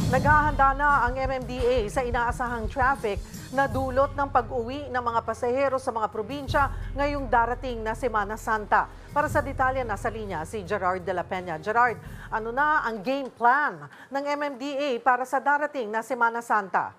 Naghahanda na ang MMDA sa inaasahang traffic na dulot ng pag-uwi ng mga pasahero sa mga probinsya ngayong darating na Semana Santa. Para sa detalye, nasa linya si Gerard de la Peña. Gerard, ano na ang game plan ng MMDA para sa darating na Semana Santa?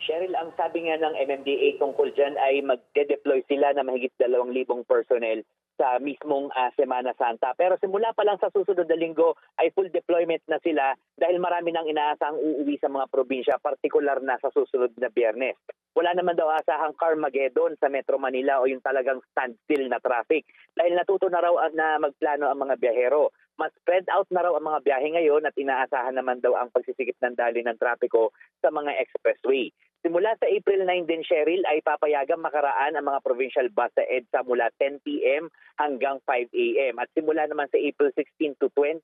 Cheryl, ang sabi nga ng MMDA tungkol dyan ay magde-deploy sila na mahigit 2,000 personnel sa mismong Semana Santa. Pero simula pa lang sa susunod na linggo ay full deployment na sila dahil marami nang inaasahang uuwi sa mga probinsya, partikular na sa susunod na Biyernes. Wala naman daw asahang Carmageddon sa Metro Manila o yung talagang standstill na traffic dahil natuto na raw na magplano ang mga biyahero. Mas spread out na raw ang mga biyahe ngayon at inaasahan naman daw ang pagsisikip ng daloy ng trapiko sa mga expressway. Simula sa April 9 din, Cheryl, ay papayagang makaraan ang mga provincial bus sa EDSA mula 10 p.m. hanggang 5 a.m. At simula naman sa April 16 to 20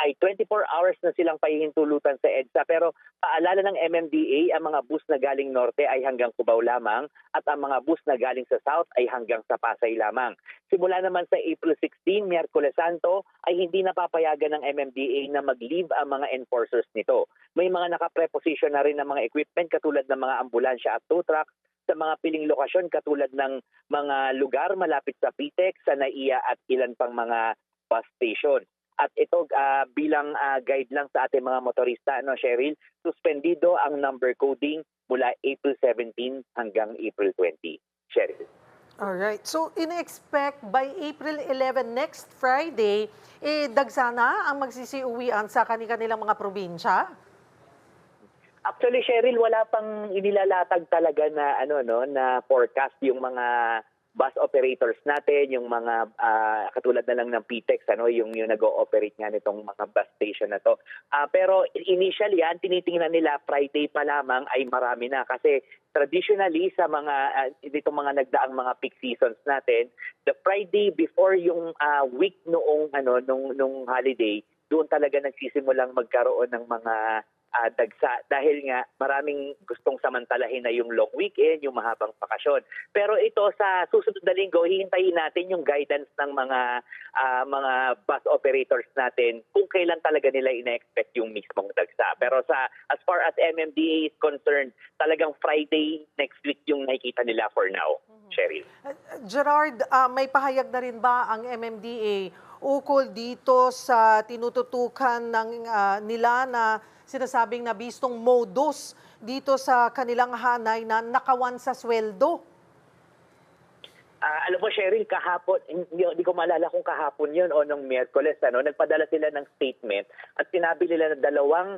ay 24 hours na silang pahihintulutan sa EDSA. Pero paalala ng MMDA, ang mga bus na galing Norte ay hanggang Cubao lamang at ang mga bus na galing sa South ay hanggang sa Pasay lamang. Simula naman sa April 16, Miyerkules Santo, ay hindi napapayagan ng MMDA na mag-leave ang mga enforcers nito. May mga nakapreposition na rin ng mga equipment katulad ng mga ambulansya at tow trucks sa mga piling lokasyon katulad ng mga lugar malapit sa PTEX, sa NAIA at ilan pang mga bus station. At ito bilang guide lang sa ating mga motorista, Cheryl, suspendido ang number coding mula April 17 hanggang April 20. Cheryl. Alright, so in-expect by April 11 next Friday, dagsana ang magsisiuwian sa kanilang mga probinsya? Actually, Cheryl, wala pang inilalatag talaga na na forecast yung mga bus operators natin, yung mga katulad na lang ng PTEX, yung nag-ooperate nga nitong mga bus station na to. Pero initially yan, tinitingnan nila Friday pa lamang ay marami na kasi traditionally sa mga ditong mga nagdaang mga peak seasons natin, the Friday before yung week noong nung holiday, doon talaga nagsisimulang magkaroon ng mga dagsa dahil nga maraming gustong samantalahin na yung long weekend, yung mahabang bakasyon. Pero ito sa susunod na linggo, hihintayin natin yung guidance ng mga bus operators natin kung kailan talaga nila ina-expect yung mismong dagsa. Pero as far as MMDA is concerned, talagang Friday next week yung nakikita nila for now. Cheryl. Gerard, may pahayag na rin ba ang MMDA ukol dito sa tinututukan nila na sinasabing nabistong modus dito sa kanilang hanay na nakawan sa sweldo? Alam mo, Cheryl, kahapon, hindi ko maalala kung kahapon yun o nung Miyerkules, nagpadala sila ng statement at sinabi nila na dalawang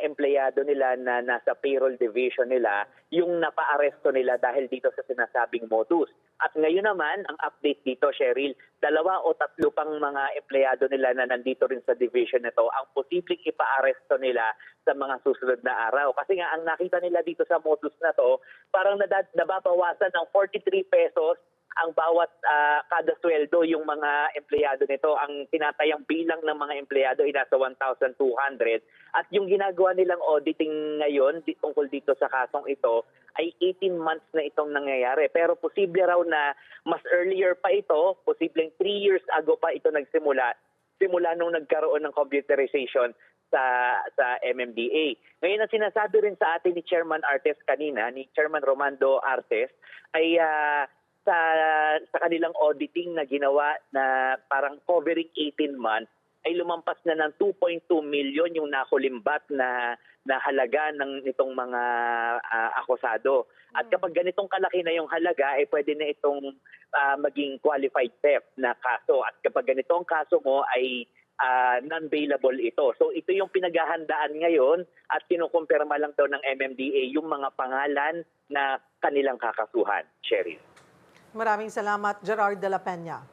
empleyado nila na nasa payroll division nila yung napa-aresto nila dahil dito sa sinasabing modus. At ngayon naman, ang update dito, Cheryl, 2 o 3 pang mga empleyado nila na nandito rin sa division nito ang posibleng ipa-aresto nila sa mga susunod na araw. Kasi nga, ang nakita nila dito sa modus na to, parang nababawasan ng 43 pesos ang bawat kada sweldo yung mga empleyado nito. Ang tinatayang bilang ng mga empleyado ay nasa 1,200. At yung ginagawa nilang auditing ngayon tungkol dito sa kasong ito ay 18 months na itong nangyayari. Pero posible raw na mas earlier pa ito, posibleng 3 years ago pa ito nagsimula nung nagkaroon ng computerization sa MMDA. Ngayon, ang sinasabi rin sa atin ni Chairman Artes kanina, ni Chairman Romando Artes, ay sa kanilang auditing na ginawa na parang covering 18 months, ay lumampas na ng 2.2 million yung nakulimbat na halaga ng itong mga akusado. At kapag ganitong kalaki na yung halaga, pwede na itong maging qualified theft na kaso. At kapag ganitong kaso mo ay non-bailable ito. So ito yung pinaghahandaan ngayon at kinukumpirma lang daw ng MMDA yung mga pangalan na kanilang kakasuhan. Cheryl. Maraming salamat, Gerard de la Peña.